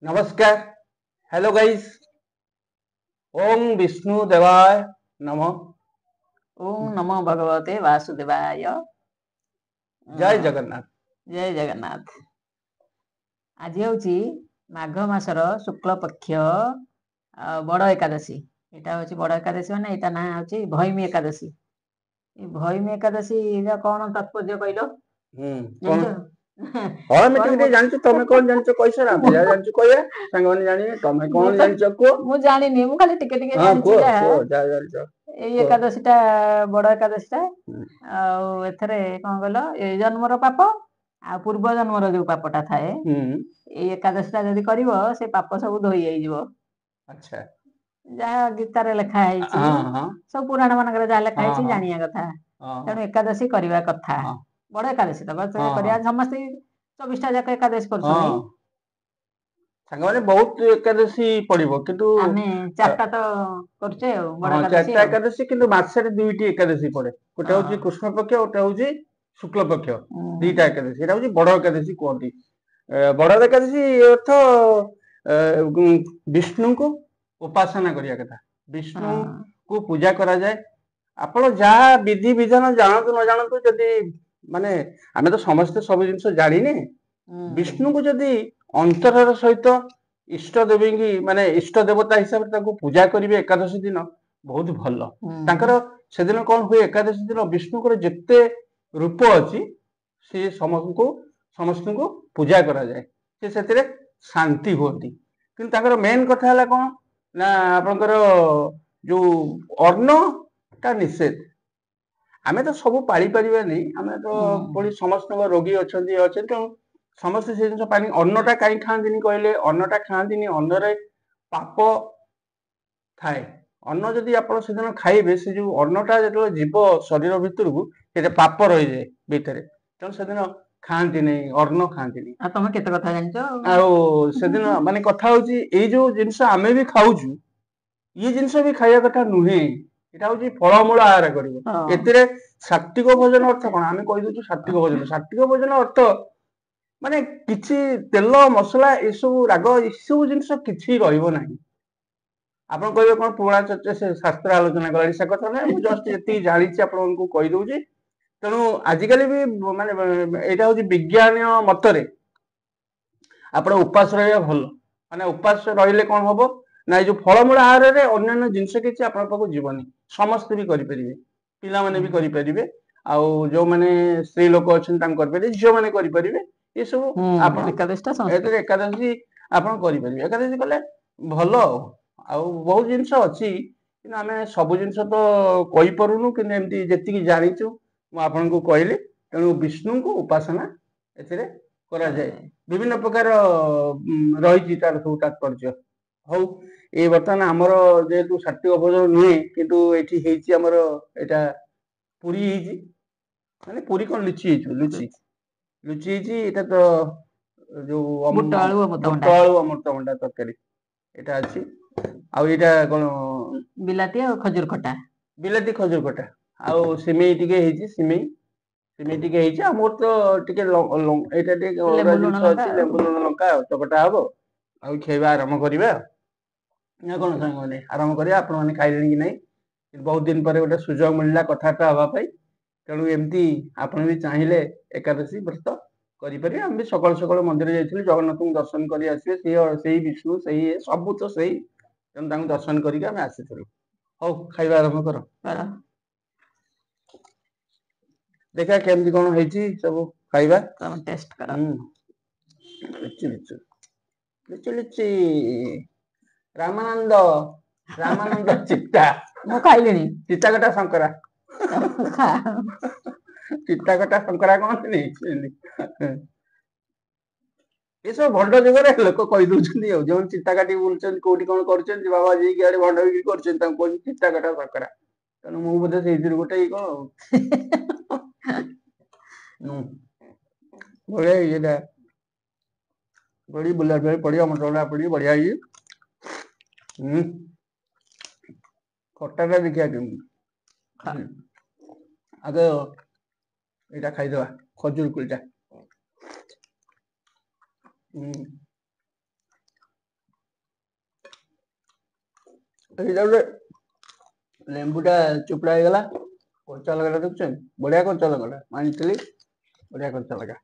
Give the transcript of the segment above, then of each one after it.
नमस्कार। Hello guys. ओम विष्णु देवाय नमः। ओम नमो भगवते वासुदेवाय। जय जगन्नाथ। जय जगन्नाथ। आज हूँ माघ मासर शुक्ल पक्ष बड़ एकादशी। यहाँ हूँ बड़ एकादशी मैंने यहाँ ना हूँ भैमी एकादशी। भैमी एकादशी कौन तात्पर्य कहल कौन हाँ मैं टिके जानछु तमे कौन जानछु कैसे ना जा जानछु कहया संग माने जानि तमे कौन जानछु को मु जानिनी मु खाली टिके टिके जानछि जा जा जानछु एई एकादशीटा बड़ एकादशीटा आ एथरे कोन कहल ए जन्मर पाप आ पूर्व जन्मर जो पापटा थाए एई एकादशीटा जदि करिवो से पाप सब धोई जाई जिवो। अच्छा जहाँ गीतार लिखा है सब पुराण मानक जहाँ लिखा है जानिया कथा तेणु एकादशी करवा कथा बड़ एकादशी तो करवा समस्त 24टा जाक एकादशी करछनी साଙ୍ଗमाने बहुत एकादशी पड़िबो किंतु आमे चारटा तो करछे बड़ एकादशी चारटा एकादशी किंतु मासरे दुईटी एकादशी पड़े गोटे होची कृष्ण पक्ष गोटे होची शुक्ल पक्ष दीटा एकादशी एटा होची बड़ एकादशी कहती। बड़ एकादशी अर्थ विष्णु को उपासना करिया कथा विष्णु को पूजा करा जाए। आपण जहाँ विधि विधान जानतु न जानतु जदि माने आमे तो समस्त सब जिनिस जानिने विष्णु को जदि अंतरर सहित इष्ट देवी की माने इष्ट देवता हिसाब से पूजा करेंगे एकादशी दिन बहुत भल तांकर से दिन कौन हुए एकादशी दिन विष्णुकर जेते रूप अच्छी से समस्त को पूजा करा जाए से शांति होती कि तांकर मेन कथा है कौन ना आपनकर जो अन्न ता निषेध आमे तो सब पाली परिबानी आमे तो पुणी समस्त रोगी अच्छे अच्छे तेणु समस्त से जिन पानी अन्नटा कहीं खाती कहले अन्नटा खाती अन्नरे पाप थाए अन्न जदि आप खाइबे से जो अन्नटा जो जीव शरीर भितर को पाप रही जाए भितर तेणु से दिन खाती नहीं अन्न खाती नहीं तुम केते कथा जानछ से दिन माने कथा होची ए जो जिंस आमे भी खाऊछु ये जिंस भी खाया कथा नुहे एटा होची फलमूल आहार करिवो एतिरे सात्विक भोजन अर्थ कोन आमे कहि दोछु सात्विक भोजन अर्थ माने किछि तेल मसला ए सब राग ए सब जिंस किछि रहइबो नाही। आपण कहबे कोन पुराण चर्चा से शास्त्र आलोचना करी से कथा नै मु जस्ट एति जानि छी आपण को कहि दोउची तेणु आजिकली भी माने एटा होची विज्ञान मतरे आपण उपास रहया भल माने उपास रहिले कोन हबो ना जो फलमूल आहार रे अन्य जिंस किछि आपण पाको जीवनी समस्त भी करि परिबे पिला माने भी करि परिबे आ जो माने स्त्री लोक अछन तां कर परिबे जो माने करि परिबे ये सब आपण एकादशी आपण करि परिबे एकादशी कले भल आ बहुत जिंस अछि कि आमे सब जिंस तो कहि परुनु कि एमती जेति जानिछु मु आपण को कहली तेणु विष्णु को उपासना एथिरे करा जाए विभिन्न प्रकार रही तार सब तात्पर्य हौ ए बर्तमान आमर जेहेतु सात्विक भोजन नुहे किंतु एठी हेची आमर एटा पूरी हेची माने पूरी कोन लुची लुची लुची हेची एटा तो जो बुट आलू अमृतभंडा तरकारी एटा अछि आ एटा कोन बिलाती आ खजूर खटा बिलाती खजूर खटा आ सिमेई टिके हेची सिमेई टिके हेची आ मोर तो टिके एटा टिके लेंबू लुण लंका चकटा हबो आ खेबा आरंभ करिबा ना कोन संग माने आरंभ करिया आपण माने खाइलेनी कि नहीं बहुत दिन पर गोटे सुजोग मिलला कथाटा हवा पाई तेणु एमती आपण भी चाहिए एकादशी व्रत करें आम भी सकाल सकाल मंदिर जाइए जगन्नाथ को दर्शन कर आसवे विष्णु से सब तो सही तेणु दर्शन करके आम आसी हौ खाଇବା आरंभ कर देखा केमती कौन है सब खाଇବା टेस्ट कर लिचि लिचि रामानंद रामानंद चिट्टा मु खाइलेनी चिट्टा कटा शंकरा चिट्टा कटा शंकरा कौन नहीं ये सब भंड जुगर लोक कही दौरान जो चिट्टा काटी बुलूँ कौटी कौन कर बाबा जी आड़े भंड बिक्री कर चिट्टा काटा शंकरा तेणु मु बोधे से गोटे कौन बढ़िया ये बड़ी बुला पड़ी अमृतभंडा पड़ी बढ़िया ये खट्टा देखिया आगे यहाँ खाईदे खजूर कुलटा ଲେମ୍ବୁଟା ଚୁପଡ଼ା ହେଇଗଲା। କଞ୍ଚା ଲଙ୍କାଟା ଦେଖୁଛନ୍ତି, ବଢିଆ କଞ୍ଚା ଲଙ୍କାଟା ଆଣିଥିଲି, ବଢିଆ କଞ୍ଚା ଲଙ୍କା।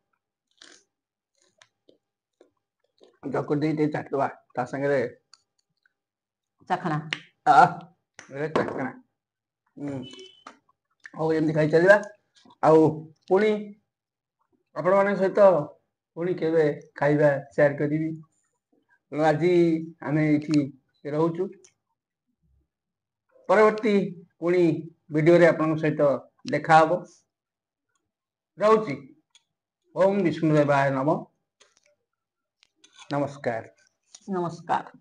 ଚକୁଟି ଦେଇ ଟିକେ ଚାଟିଦବା ତା ସାଙ୍ଗରେ ଚାଖଣା। ଚାଖଣା। ହଉ ଏମିତି ଖାଇଚାଲିବା। ଆଉ ପୁଣି ଆପଣମାନଙ୍କ ସହିତ ପୁଣି କେବେ ଖାଇବା ସେୟାର କରିବି। ତେଣୁ ଆଜି ଆମେ ଏଇଠି ରହୁଛୁ। ପରବର୍ତ୍ତୀ ପୁଣି ଭିଡିଓରେ ଆପଣଙ୍କ ସହିତ ଦେଖାହବ। ରହୁଛି। ଓମ୍ ବିଷ୍ଣୁ ଦେବାୟ ନମଃ। ନମସ୍କାର। ନମସ୍କାର।